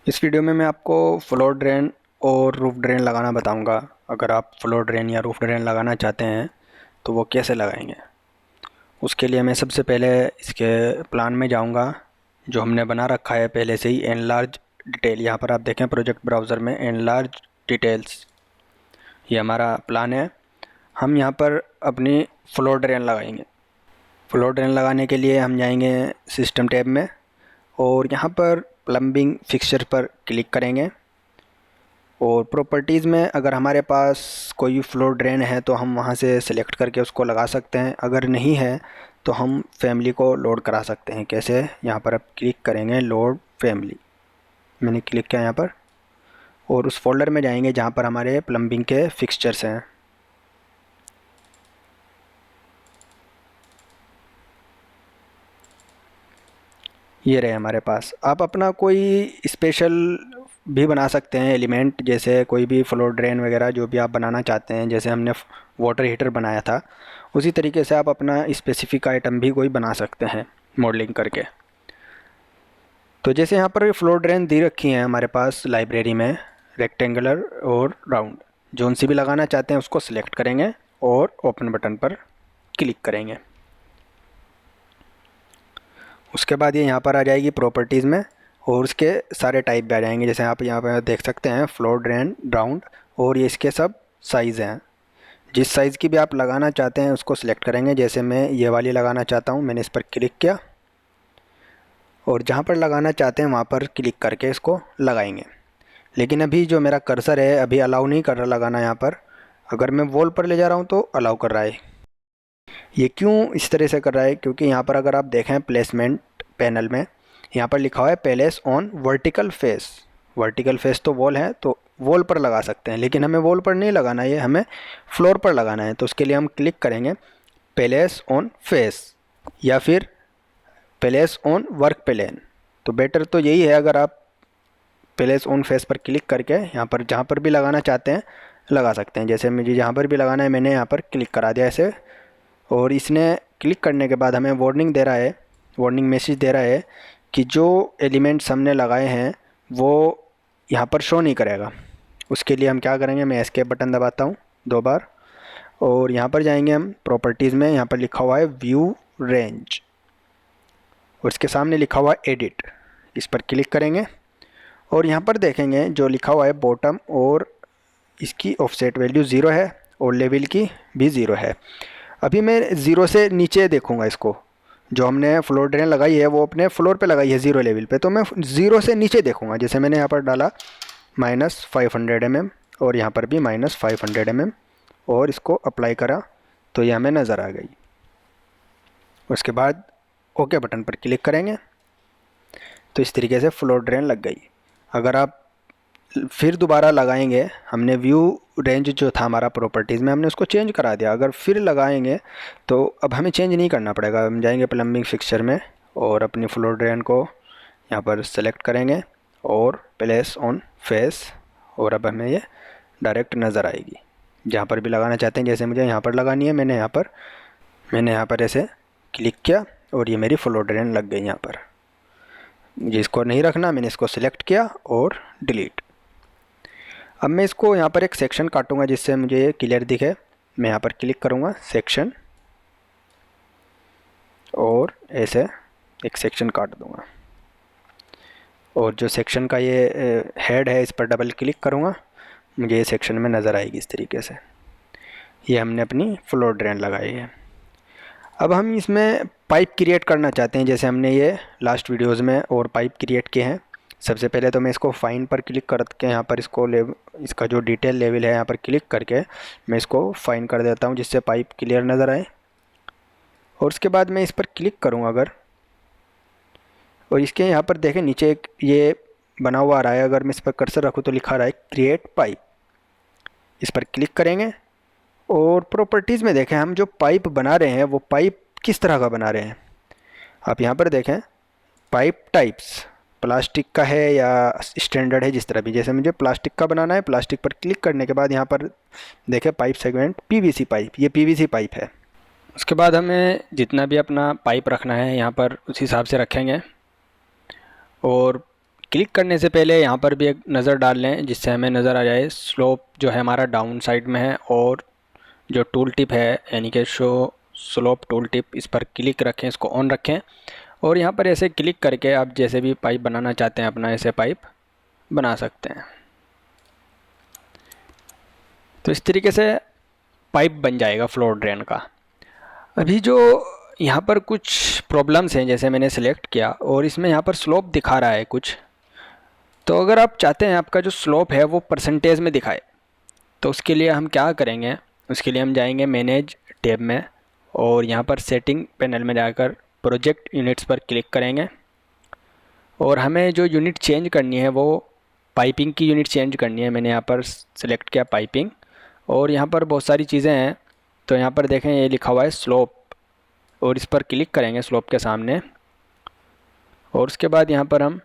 इस वीडियो में मैं आपको फ्लोर ड्रेन और रूफ ड्रेन लगाना बताऊंगा। अगर आप फ्लोर ड्रेन या रूफ ड्रेन लगाना चाहते हैं तो वो कैसे लगाएंगे। उसके लिए मैं सबसे पहले इसके प्लान में जाऊंगा जो हमने बना रखा है पहले से ही। एनलार्ज डिटेल, यहाँ पर आप देखें प्रोजेक्ट ब्राउज़र में एनलार्ज डिटेल्स, ये हमारा प्लान है। हम यहाँ पर अपनी फ्लोर ड्रेन लगाएंगे। फ्लोर ड्रेन लगाने के लिए हम जाएंगे सिस्टम टैब में और यहाँ पर प्लम्बिंग फिक्सचर पर क्लिक करेंगे। और प्रॉपर्टीज़ में अगर हमारे पास कोई फ्लोर ड्रेन है तो हम वहाँ से सिलेक्ट करके उसको लगा सकते हैं। अगर नहीं है तो हम फैमिली को लोड करा सकते हैं। कैसे, यहाँ पर आप क्लिक करेंगे लोड फैमिली, मैंने क्लिक किया यहाँ पर, और उस फोल्डर में जाएंगे जहाँ पर हमारे प्लम्बिंग के फिक्सचर्स हैं। ये रहे हमारे पास। आप अपना कोई स्पेशल भी बना सकते हैं एलिमेंट, जैसे कोई भी फ्लोर ड्रेन वगैरह जो भी आप बनाना चाहते हैं। जैसे हमने वाटर हीटर बनाया था, उसी तरीके से आप अपना स्पेसिफिक आइटम भी कोई बना सकते हैं मॉडलिंग करके। तो जैसे यहाँ पर फ्लोर ड्रेन दी रखी हैं हमारे पास लाइब्रेरी में, रेक्टेंगुलर और राउंड, जोन सी भी लगाना चाहते हैं उसको सिलेक्ट करेंगे और ओपन बटन पर क्लिक करेंगे। उसके बाद ये यहाँ पर आ जाएगी प्रॉपर्टीज़ में और उसके सारे टाइप भी आ जाएंगे। जैसे आप यहाँ पर देख सकते हैं फ्लोर ड्रेन राउंड, और ये इसके सब साइज़ हैं। जिस साइज़ की भी आप लगाना चाहते हैं उसको सिलेक्ट करेंगे। जैसे मैं ये वाली लगाना चाहता हूँ, मैंने इस पर क्लिक किया और जहाँ पर लगाना चाहते हैं वहाँ पर क्लिक करके इसको लगाएंगे। लेकिन अभी जो मेरा कर्सर है अभी अलाउ नहीं कर रहा लगाना यहाँ पर। अगर मैं वॉल पर ले जा रहा हूँ तो अलाउ कर रहा है। ये क्यों इस तरह से कर रहा है, क्योंकि यहाँ पर अगर आप देखें प्लेसमेंट पैनल में यहाँ पर लिखा हुआ है palace on vertical face. Vertical face तो वॉल है, तो वॉल पर लगा सकते हैं, लेकिन हमें वॉल पर नहीं लगाना है, हमें फ्लोर पर लगाना है। तो उसके लिए हम क्लिक करेंगे पैलेस ऑन फेस या फिर पैलेस ऑन वर्क प्लेन। तो बेटर तो यही है, अगर आप पैलेस ऑन फेस पर क्लिक करके यहाँ पर जहाँ पर भी लगाना चाहते हैं लगा सकते हैं। जैसे मुझे जहाँ पर भी लगाना है मैंने यहाँ पर क्लिक करा दिया ऐसे, और इसने क्लिक करने के बाद हमें वार्निंग दे रहा है, वार्निंग मैसेज दे रहा है कि जो एलिमेंट्स हमने लगाए हैं वो यहाँ पर शो नहीं करेगा। उसके लिए हम क्या करेंगे, मैं एस्केप बटन दबाता हूँ 2 बार और यहाँ पर जाएंगे हम प्रॉपर्टीज़ में। यहाँ पर लिखा हुआ है व्यू रेंज और इसके सामने लिखा हुआ है एडिट, इस पर क्लिक करेंगे और यहाँ पर देखेंगे जो लिखा हुआ है बॉटम, और इसकी ऑफसेट वैल्यू 0 है और लेवल की भी 0 है। अभी मैं 0 से नीचे देखूँगा इसको। जो हमने फ्लोर ड्रेन लगाई है वो अपने फ्लोर पे लगाई है 0 लेवल पे, तो मैं 0 से नीचे देखूँगा। जैसे मैंने यहाँ पर डाला -500 mm और यहाँ पर भी -500 mm और इसको अप्लाई करा तो ये हमें नज़र आ गई। उसके बाद ओके बटन पर क्लिक करेंगे तो इस तरीके से फ्लोर ड्रेन लग गई। अगर आप फिर दोबारा लगाएंगे, हमने व्यू रेंज जो था हमारा प्रॉपर्टीज़ में हमने उसको चेंज करा दिया, अगर फिर लगाएंगे तो अब हमें चेंज नहीं करना पड़ेगा। हम जाएंगे प्लम्बिंग फिक्सचर में और अपनी फ्लोर ड्रेन को यहाँ पर सेलेक्ट करेंगे और प्लेस ऑन फेस, और अब हमें ये डायरेक्ट नज़र आएगी जहाँ पर भी लगाना चाहते हैं। जैसे मुझे यहाँ पर लगानी है, मैंने यहाँ पर ऐसे क्लिक किया और ये मेरी फ्लोर ड्रेन लग गई यहाँ पर। जिसको नहीं रखना मैंने इसको सिलेक्ट किया और डिलीट। अब मैं इसको यहाँ पर एक सेक्शन काटूंगा जिससे मुझे ये क्लियर दिखे। मैं यहाँ पर क्लिक करूँगा सेक्शन और ऐसे एक सेक्शन काट दूँगा, और जो सेक्शन का ये हेड है इस पर डबल क्लिक करूँगा, मुझे ये सेक्शन में नज़र आएगी इस तरीके से। ये हमने अपनी फ्लोर ड्रेन लगाई है। अब हम इसमें पाइप क्रिएट करना चाहते हैं, जैसे हमने ये लास्ट वीडियोज़ में और पाइप क्रिएट किए हैं। सबसे पहले तो मैं इसको फाइन पर क्लिक करके यहाँ पर इसको इसका जो डिटेल लेवल है यहाँ पर क्लिक करके मैं इसको फाइन कर देता हूँ जिससे पाइप क्लियर नज़र आए। और उसके बाद मैं इस पर क्लिक करूँ अगर, और इसके यहाँ पर देखें नीचे एक ये बना हुआ आ रहा है, अगर मैं इस पर कर्सर रखूँ तो लिखा रहा है क्रिएट पाइप। इस पर क्लिक करेंगे और प्रॉपर्टीज़ में देखें हम जो पाइप बना रहे हैं वो पाइप किस तरह का बना रहे हैं। आप यहाँ पर देखें पाइप टाइप्स प्लास्टिक का है या स्टैंडर्ड है, जिस तरह भी। जैसे मुझे प्लास्टिक का बनाना है, प्लास्टिक पर क्लिक करने के बाद यहाँ पर देखें पाइप सेगमेंट पीवीसी पाइप, ये पीवीसी पाइप है। उसके बाद हमें जितना भी अपना पाइप रखना है यहाँ पर उस हिसाब से रखेंगे और क्लिक करने से पहले यहाँ पर भी एक नज़र डाल लें, जिससे हमें नज़र आ जाए स्लोप जो है हमारा डाउन साइड में है, और जो टूल टिप है यानी कि शो स्लोप टूल टिप, इस पर क्लिक रखें, इसको ऑन रखें, और यहाँ पर ऐसे क्लिक करके आप जैसे भी पाइप बनाना चाहते हैं अपना ऐसे पाइप बना सकते हैं। तो इस तरीके से पाइप बन जाएगा फ्लोर ड्रेन का। अभी जो यहाँ पर कुछ प्रॉब्लम्स हैं, जैसे मैंने सेलेक्ट किया और इसमें यहाँ पर स्लोप दिखा रहा है कुछ, तो अगर आप चाहते हैं आपका जो स्लोप है वो परसेंटेज में दिखाए, तो उसके लिए हम क्या करेंगे, उसके लिए हम जाएंगे मैनेज टैब में, और यहाँ पर सेटिंग पैनल में जाकर प्रोजेक्ट यूनिट्स पर क्लिक करेंगे, और हमें जो यूनिट चेंज करनी है वो पाइपिंग की यूनिट चेंज करनी है। मैंने यहाँ पर सेलेक्ट किया पाइपिंग, और यहाँ पर बहुत सारी चीज़ें हैं, तो यहाँ पर देखें ये लिखा हुआ है स्लोप, और इस पर क्लिक करेंगे स्लोप के सामने, और उसके बाद यहाँ पर हम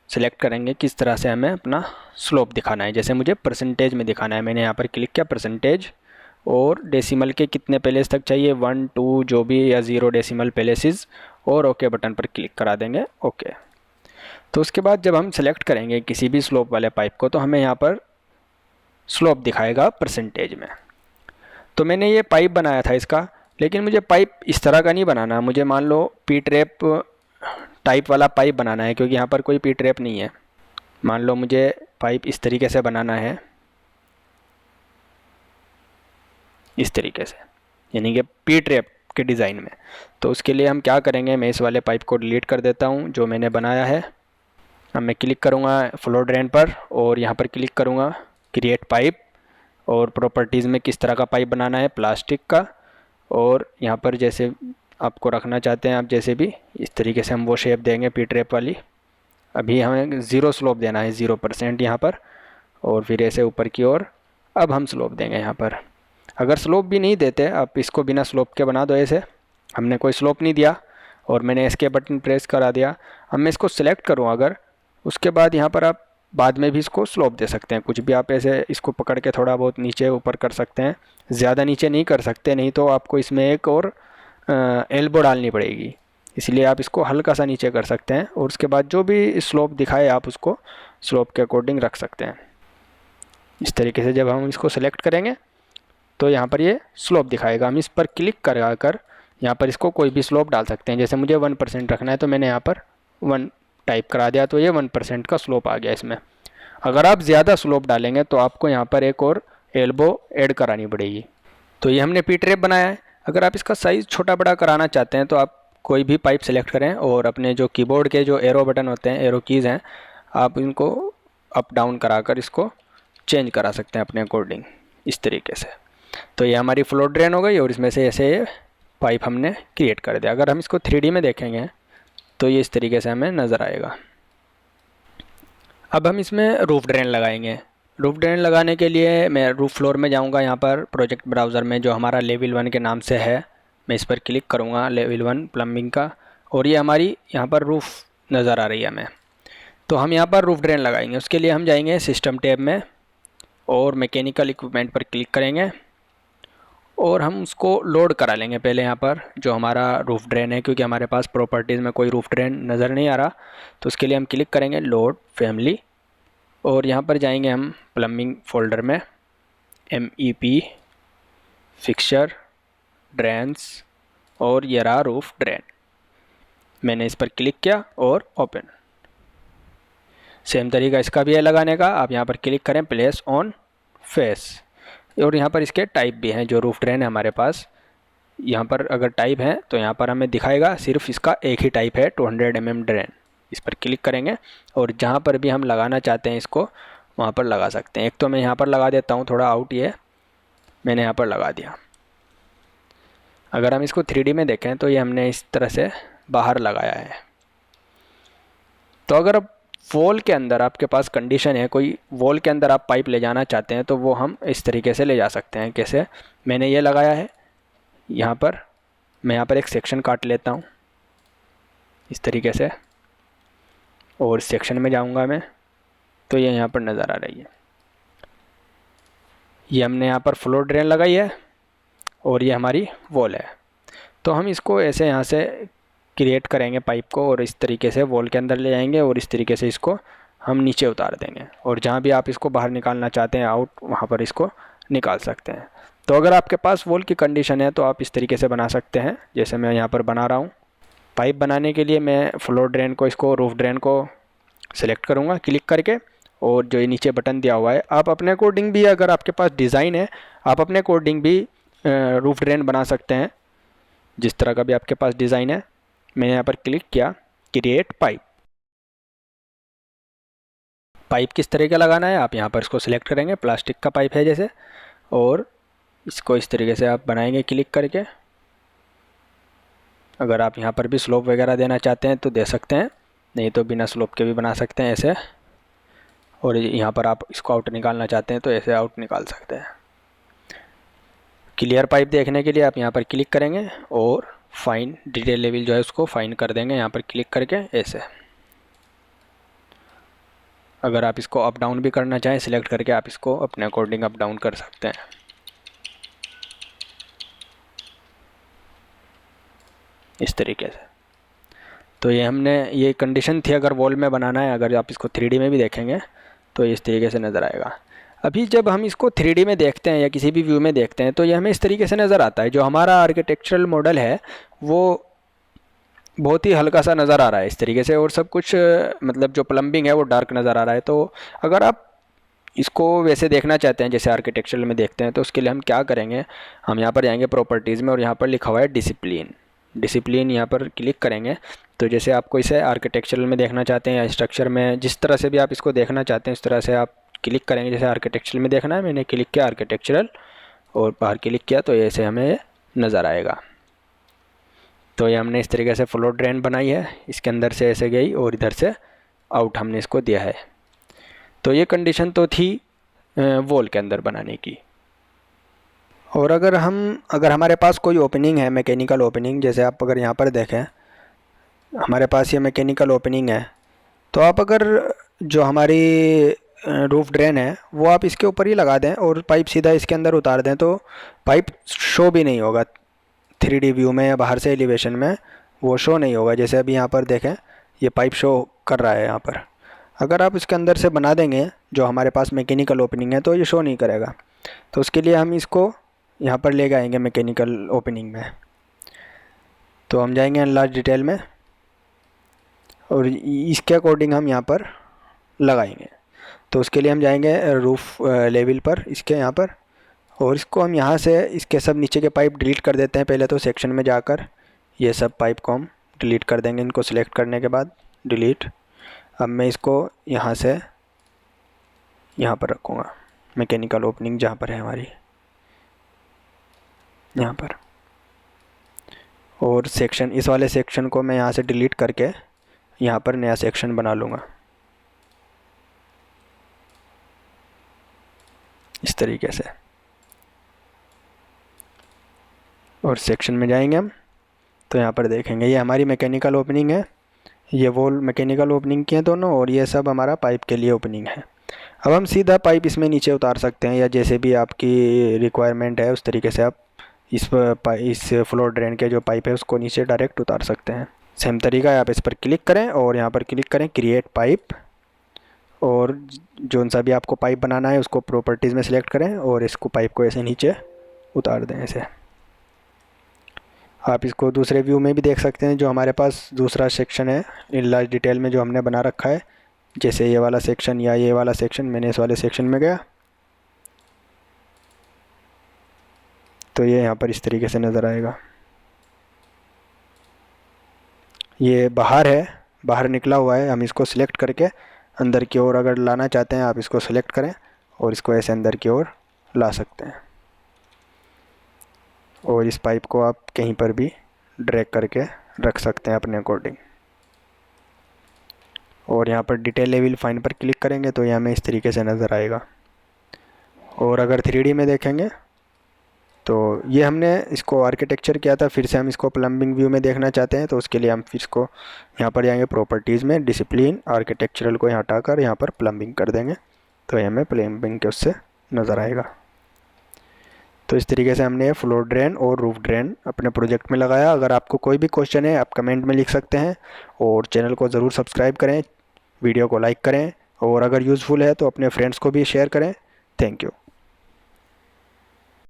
सेलेक्ट करेंगे किस तरह से हमें अपना स्लोप दिखाना है। जैसे मुझे परसेंटेज में दिखाना है, मैंने यहाँ पर क्लिक किया परसेंटेज, और डेसिमल के कितने प्लेस तक चाहिए, 1 2 जो भी, या 0 डेसिमल प्लेसेस, और ओके बटन पर क्लिक करा देंगे ओके। तो उसके बाद जब हम सेलेक्ट करेंगे किसी भी स्लोप वाले पाइप को, तो हमें यहाँ पर स्लोप दिखाएगा परसेंटेज में। तो मैंने ये पाइप बनाया था इसका, लेकिन मुझे पाइप इस तरह का नहीं बनाना, मुझे मान लो पी ट्रैप टाइप वाला पाइप बनाना है, क्योंकि यहाँ पर कोई पी ट्रैप नहीं है। मान लो मुझे पाइप इस तरीके से बनाना है, इस तरीके से, यानी कि पी ट्रैप के डिज़ाइन में। तो उसके लिए हम क्या करेंगे, मैं इस वाले पाइप को डिलीट कर देता हूँ जो मैंने बनाया है। अब मैं क्लिक करूँगा फ्लो ड्रेन पर, और यहाँ पर क्लिक करूँगा क्रिएट पाइप, और प्रॉपर्टीज़ में किस तरह का पाइप बनाना है, प्लास्टिक का, और यहाँ पर जैसे आपको रखना चाहते हैं आप, जैसे भी इस तरीके से हम वो शेप देंगे पी ट्रैप वाली। अभी हमें 0 स्लोप देना है, 0% यहाँ पर, और फिर ऐसे ऊपर की ओर अब हम स्लोप देंगे यहाँ पर। अगर स्लोप भी नहीं देते, आप इसको बिना स्लोप के बना दो ऐसे, हमने कोई स्लोप नहीं दिया और मैंने एस्केप बटन प्रेस करा दिया। अब मैं इसको सिलेक्ट करूँ अगर, उसके बाद यहाँ पर आप बाद में भी इसको स्लोप दे सकते हैं, कुछ भी आप ऐसे इसको पकड़ के थोड़ा बहुत नीचे ऊपर कर सकते हैं, ज़्यादा नीचे नहीं कर सकते, नहीं तो आपको इसमें एक और एल्बो डालनी पड़ेगी, इसलिए आप इसको हल्का सा नीचे कर सकते हैं, और उसके बाद जो भी स्लोप दिखाए आप उसको स्लोप के अकॉर्डिंग रख सकते हैं। इस तरीके से जब हम इसको सेलेक्ट करेंगे तो यहाँ पर ये स्लोप दिखाएगा। हम इस पर क्लिक करा कर यहाँ पर इसको कोई भी स्लोप डाल सकते हैं, जैसे मुझे 1% रखना है तो मैंने यहाँ पर 1 टाइप करा दिया, तो ये 1% का स्लोप आ गया इसमें। अगर आप ज़्यादा स्लोप डालेंगे तो आपको यहाँ पर एक और एल्बो ऐड करानी पड़ेगी। तो ये हमने पी ट्रैप बनाया है। अगर आप इसका साइज़ छोटा बड़ा कराना चाहते हैं तो आप कोई भी पाइप सेलेक्ट करें, और अपने जो कीबोर्ड के जो एरो बटन होते हैं, एरो कीज़ हैं, आप इनको अप डाउन करा कर इसको चेंज करा सकते हैं अपने अकॉर्डिंग, इस तरीके से। तो ये हमारी फ्लोर ड्रेन हो गई, और इसमें से ऐसे पाइप हमने क्रिएट कर दिया। अगर हम इसको 3D में देखेंगे तो ये इस तरीके से हमें नज़र आएगा। अब हम इसमें रूफ ड्रेन लगाएंगे। रूफ ड्रेन लगाने के लिए मैं रूफ फ्लोर में जाऊंगा, यहाँ पर प्रोजेक्ट ब्राउज़र में जो हमारा लेवल 1 के नाम से है, मैं इस पर क्लिक करूँगा लेवल 1 प्लम्बिंग का, और ये हमारी यहाँ पर रूफ़ नज़र आ रही है हमें। तो हम यहाँ पर रूफ ड्रेन लगाएंगे। उसके लिए हम जाएंगे सिस्टम टैब में, और मैकेनिकल इक्विपमेंट पर क्लिक करेंगे, और हम उसको लोड करा लेंगे पहले यहाँ पर जो हमारा रूफ ड्रेन है, क्योंकि हमारे पास प्रॉपर्टीज़ में कोई रूफ ड्रेन नज़र नहीं आ रहा। तो उसके लिए हम क्लिक करेंगे लोड फैमिली, और यहाँ पर जाएंगे हम प्लम्बिंग फोल्डर में, MEP फिक्सचर ड्रेन्स, और ये रहा रूफ ड्रेन। मैंने इस पर क्लिक किया और ओपन। सेम तरीका इसका भी है लगाने का। आप यहाँ पर क्लिक करें प्लेस ऑन फेस, और यहाँ पर इसके टाइप भी हैं। जो रूफ ड्रेन है हमारे पास, यहाँ पर अगर टाइप है तो यहाँ पर हमें दिखाएगा सिर्फ इसका एक ही टाइप है, 200 mm ड्रेन। इस पर क्लिक करेंगे, और जहाँ पर भी हम लगाना चाहते हैं इसको वहाँ पर लगा सकते हैं। एक तो मैं यहाँ पर लगा देता हूँ, थोड़ा आउट ये मैंने यहाँ पर लगा दिया। अगर हम इसको 3D में देखें तो ये हमने इस तरह से बाहर लगाया है। तो अगर वॉल के अंदर आपके पास कंडीशन है, कोई वॉल के अंदर आप पाइप ले जाना चाहते हैं, तो वो हम इस तरीके से ले जा सकते हैं। कैसे, मैंने ये लगाया है यहाँ पर, मैं यहाँ पर एक सेक्शन काट लेता हूँ इस तरीके से, और सेक्शन में जाऊँगा मैं, तो ये यहाँ पर नज़र आ रही है। ये हमने यहाँ पर फ्लोर ड्रेन लगाई है, और ये हमारी वॉल है। तो हम इसको ऐसे यहाँ से क्रिएट करेंगे पाइप को, और इस तरीके से वॉल के अंदर ले जाएंगे, और इस तरीके से इसको हम नीचे उतार देंगे, और जहाँ भी आप इसको बाहर निकालना चाहते हैं आउट, वहाँ पर इसको निकाल सकते हैं। तो अगर आपके पास वॉल की कंडीशन है तो आप इस तरीके से बना सकते हैं जैसे मैं यहाँ पर बना रहा हूँ। पाइप बनाने के लिए मैं फ्लोर ड्रेन को, इसको रूफ ड्रेन को सिलेक्ट करूँगा क्लिक करके, और जो ये नीचे बटन दिया हुआ है, आप अपने अकॉर्डिंग भी, अगर आपके पास डिज़ाइन है, आप अपने अकॉर्डिंग भी रूफ ड्रेन बना सकते हैं, जिस तरह का भी आपके पास डिज़ाइन है। मैंने यहाँ पर क्लिक किया क्रिएट पाइप। पाइप किस तरह का लगाना है आप यहाँ पर इसको सिलेक्ट करेंगे, प्लास्टिक का पाइप है जैसे, और इसको इस तरीके से आप बनाएंगे क्लिक करके। अगर आप यहाँ पर भी स्लोप वगैरह देना चाहते हैं तो दे सकते हैं, नहीं तो बिना स्लोप के भी बना सकते हैं ऐसे। और यहाँ पर आप इसको आउट निकालना चाहते हैं तो ऐसे आउट निकाल सकते हैं। क्लियर पाइप देखने के लिए आप यहाँ पर क्लिक करेंगे और फाइन डिटेल लेवल जो है उसको फाइन कर देंगे यहाँ पर क्लिक करके ऐसे। अगर आप इसको अप डाउन भी करना चाहें सिलेक्ट करके, आप इसको अपने अकॉर्डिंग अप डाउन कर सकते हैं इस तरीके से। तो ये हमने, ये कंडीशन थी अगर वॉल में बनाना है। अगर आप इसको 3D में भी देखेंगे तो इस तरीके से नज़र आएगा। अभी जब हम इसको 3D में देखते हैं या किसी भी व्यू में देखते हैं तो ये हमें इस तरीके से नज़र आता है। जो हमारा आर्किटेक्चरल मॉडल है वो बहुत ही हल्का सा नज़र आ रहा है इस तरीके से, और सब कुछ मतलब जो प्लम्बिंग है वो डार्क नज़र आ रहा है। तो अगर आप इसको वैसे देखना चाहते हैं जैसे आर्किटेक्चरल में देखते हैं तो उसके लिए हम क्या करेंगे, हम यहाँ पर जाएंगे प्रॉपर्टीज़ में, और यहाँ पर लिखा हुआ है डिसिप्लिन। डिसिप्लिन यहाँ पर क्लिक करेंगे तो जैसे आपको इसे आर्किटेक्चरल में देखना चाहते हैं या स्ट्रक्चर में, जिस तरह से भी आप इसको देखना चाहते हैं इस तरह से आप क्लिक करेंगे। जैसे आर्किटेक्चरल में देखना है, मैंने क्लिक किया आर्किटेक्चरल और बाहर क्लिक किया तो ऐसे हमें नज़र आएगा। तो ये हमने इस तरीके से फ्लोर ड्रेन बनाई है, इसके अंदर से ऐसे गई और इधर से आउट हमने इसको दिया है। तो ये कंडीशन तो थी वॉल के अंदर बनाने की। और अगर हमारे पास कोई ओपनिंग है, मैकेनिकल ओपनिंग, जैसे आप अगर यहाँ पर देखें हमारे पास ये मैकेनिकल ओपनिंग है, तो आप अगर जो हमारी रूफ ड्रेन है वो आप इसके ऊपर ही लगा दें और पाइप सीधा इसके अंदर उतार दें तो पाइप शो भी नहीं होगा 3D व्यू में या बाहर से एलिवेशन में वो शो नहीं होगा। जैसे अभी यहाँ पर देखें ये पाइप शो कर रहा है यहाँ पर। अगर आप इसके अंदर से बना देंगे जो हमारे पास मैकेनिकल ओपनिंग है तो ये शो नहीं करेगा। तो उसके लिए हम इसको यहाँ पर ले आएंगे मैकेनिकल ओपनिंग में। तो हम जाएंगे एनलार्ज डिटेल में और इसके अकॉर्डिंग हम यहाँ पर लगाएंगे। तो उसके लिए हम जाएंगे रूफ लेवल पर इसके यहाँ पर, और इसको हम यहाँ से इसके सब नीचे के पाइप डिलीट कर देते हैं। पहले तो सेक्शन में जाकर ये सब पाइप को हम डिलीट कर देंगे, इनको सिलेक्ट करने के बाद डिलीट। अब मैं इसको यहाँ से यहाँ पर रखूँगा मैकेनिकल ओपनिंग जहाँ पर है हमारी, यहाँ पर। और सेक्शन, इस वाले सेक्शन को मैं यहाँ से डिलीट करके यहाँ पर नया सेक्शन बना लूँगा इस तरीके से। और सेक्शन में जाएंगे हम तो यहाँ पर देखेंगे ये हमारी मैकेनिकल ओपनिंग है, ये वॉल मैकेनिकल ओपनिंग की है दोनों, और ये सब हमारा पाइप के लिए ओपनिंग है। अब हम सीधा पाइप इसमें नीचे उतार सकते हैं या जैसे भी आपकी रिक्वायरमेंट है उस तरीके से आप इस फ्लोर ड्रेन के जो पाइप है उसको नीचे डायरेक्ट उतार सकते हैं। सेम तरीका है, आप इस पर क्लिक करें और यहाँ पर क्लिक करें क्रिएट पाइप, और जो सा भी आपको पाइप बनाना है उसको प्रॉपर्टीज़ में सिलेक्ट करें और इसको पाइप को ऐसे नीचे उतार दें ऐसे। आप इसको दूसरे व्यू में भी देख सकते हैं, जो हमारे पास दूसरा सेक्शन है इनलार्ज डिटेल में जो हमने बना रखा है, जैसे ये वाला सेक्शन या ये वाला सेक्शन। मैंने इस वाले सेक्शन में गया तो ये यहाँ पर इस तरीके से नज़र आएगा। ये बाहर है, बाहर निकला हुआ है, हम इसको सिलेक्ट करके अंदर की ओर अगर लाना चाहते हैं आप इसको सिलेक्ट करें और इसको ऐसे अंदर की ओर ला सकते हैं। और इस पाइप को आप कहीं पर भी ड्रैग करके रख सकते हैं अपने अकॉर्डिंग। और यहाँ पर डिटेल लेवल फाइन पर क्लिक करेंगे तो ये हमें इस तरीके से नज़र आएगा। और अगर 3D में देखेंगे तो ये हमने इसको आर्किटेक्चर किया था, फिर से हम इसको प्लम्बिंग व्यू में देखना चाहते हैं तो उसके लिए हम फिर इसको यहाँ पर जाएंगे प्रॉपर्टीज़ में, डिसिप्लिन आर्किटेक्चरल को यहाँ हटाकर यहाँ पर प्लम्बिंग कर देंगे तो ये हमें प्लम्बिंग के उससे नज़र आएगा। तो इस तरीके से हमने फ्लोर ड्रेन और रूफ ड्रेन अपने प्रोजेक्ट में लगाया। अगर आपको कोई भी क्वेश्चन है आप कमेंट में लिख सकते हैं और चैनल को ज़रूर सब्सक्राइब करें, वीडियो को लाइक करें, और अगर यूज़फुल है तो अपने फ्रेंड्स को भी शेयर करें। Thank you.